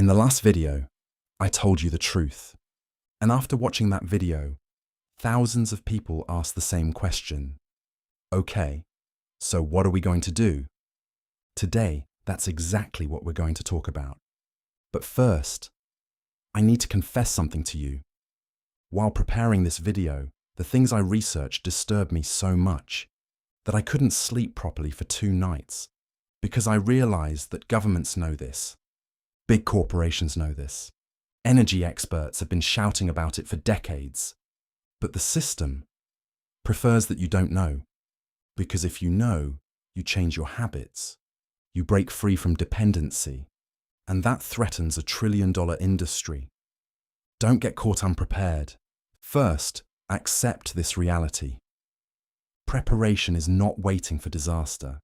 the last video, I told you the truth. And after watching that video, thousands of people asked the same question. Okay, so what are we going to do? Today, that's exactly what we're going to talk about. But first, I need to confess something to you. While preparing this video, the things I researched disturbed me so much that I couldn't sleep properly for 2 nights because I realized that governments know this. Big corporations know this. Energy experts have been shouting about it for decades. But the system prefers that you don't know, because if you know, you change your habits, you break free from dependency, and that threatens a trillion-dollar industry. Don't get caught unprepared. First, accept this reality. Preparation is not waiting for disaster.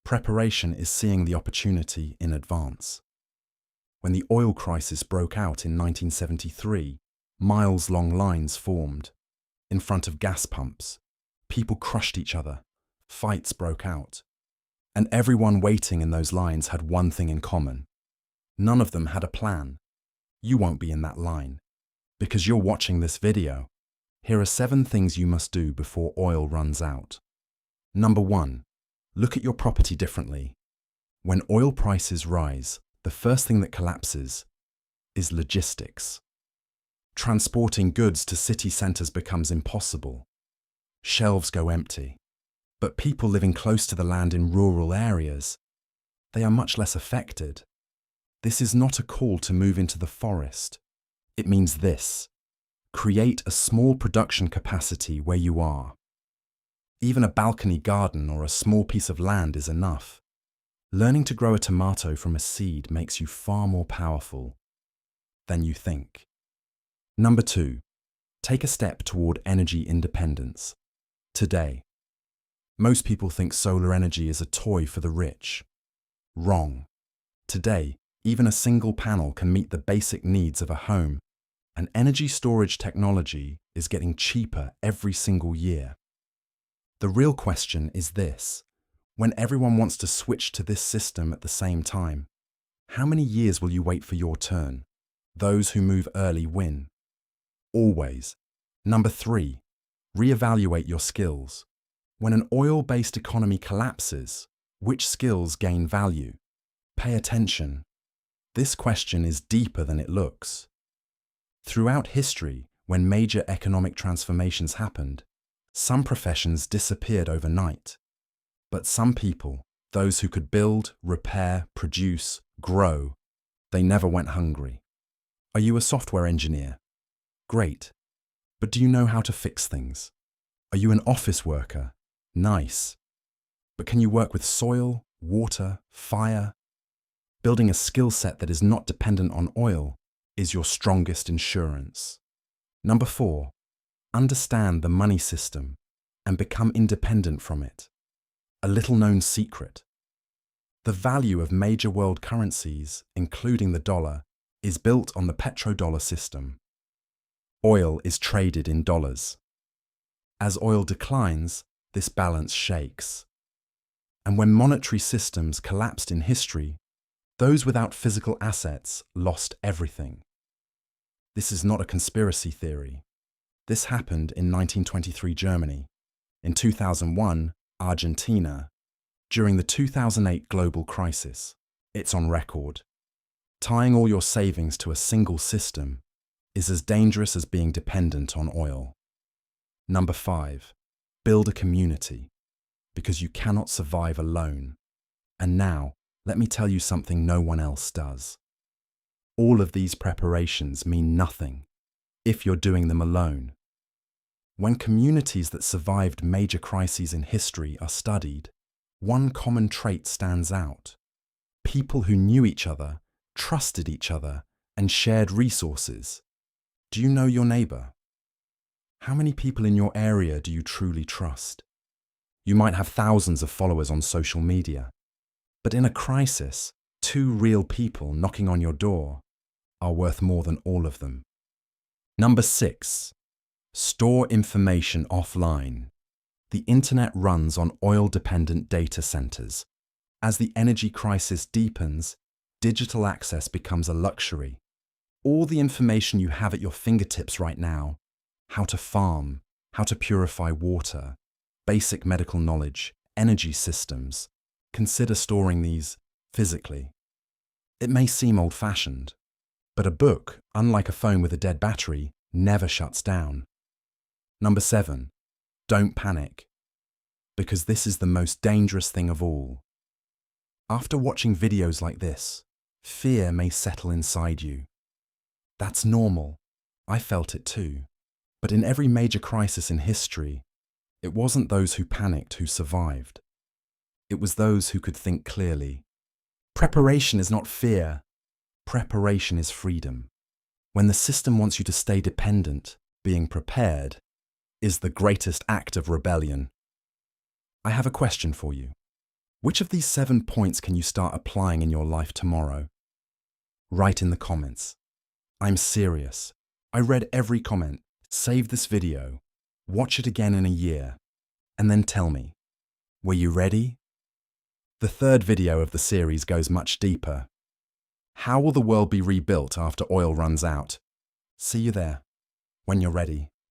Preparation is seeing the opportunity in advance. When the oil crisis broke out in 1973, miles-long lines formed. In front of gas pumps, people crushed each other, fights broke out. And everyone waiting in those lines had one thing in common. None of them had a plan. You won't be in that line. Because you're watching this video. Here are 7 things you must do before oil runs out. Number 1. Look at your property differently. When oil prices rise, the first thing that collapses is logistics. Transporting goods to city centres becomes impossible. Shelves go empty. But people living close to the land in rural areas, they are much less affected. This is not a call to move into the forest. It means this: create a small production capacity where you are. Even a balcony garden or a small piece of land is enough. Learning to grow a tomato from a seed makes you far more powerful than you think. Number 2, take a step toward energy independence. Today, most people think solar energy is a toy for the rich. Wrong. Today, even a single panel can meet the basic needs of a home, and energy storage technology is getting cheaper every single year. The real question is this: when everyone wants to switch to this system at the same time, how many years will you wait for your turn? Those who move early win. Always. Number 3, reevaluate your skills. When an oil-based economy collapses, which skills gain value? Pay attention. This question is deeper than it looks. Throughout history, when major economic transformations happened, some professions disappeared overnight. But some people, those who could build, repair, produce, grow, they never went hungry. Are you a software engineer? Great. But do you know how to fix things? Are you an office worker? Nice. But can you work with soil, water, fire? Building a skill set that is not dependent on oil is your strongest insurance. Number 4, understand the money system and become independent from it. A little-known secret. The value of major world currencies, including the dollar, is built on the petrodollar system. Oil is traded in dollars. As oil declines, this balance shakes. And when monetary systems collapsed in history, those without physical assets lost everything. This is not a conspiracy theory. This happened in 1923 Germany, in 2001 Argentina, during the 2008 global crisis. It's on record. Tying all your savings to a single system is as dangerous as being dependent on oil. Number 5, build a community, because you cannot survive alone. And now, let me tell you something no one else does. All of these preparations mean nothing if you're doing them alone. When communities that survived major crises in history are studied, one common trait stands out. People who knew each other, trusted each other, and shared resources. Do you know your neighbor? How many people in your area do you truly trust? You might have thousands of followers on social media, but in a crisis, 2 real people knocking on your door are worth more than all of them. Number 6, store information offline. The internet runs on oil-dependent data centers. As the energy crisis deepens, digital access becomes a luxury. All the information you have at your fingertips right now, how to farm, how to purify water, basic medical knowledge, energy systems, consider storing these physically. It may seem old-fashioned, but a book, unlike a phone with a dead battery, never shuts down. Number 7, don't panic, because this is the most dangerous thing of all. After watching videos like this, fear may settle inside you. That's normal. I felt it too. But in every major crisis in history, it wasn't those who panicked who survived. It was those who could think clearly. Preparation is not fear. Preparation is freedom. When the system wants you to stay dependent, being prepared is the greatest act of rebellion. I have a question for you. Which of these 7 points can you start applying in your life tomorrow? Write in the comments. I'm serious. I read every comment. Save this video, watch it again in a year, and then tell me, were you ready? The third video of the series goes much deeper. How will the world be rebuilt after oil runs out? See you there, when you're ready.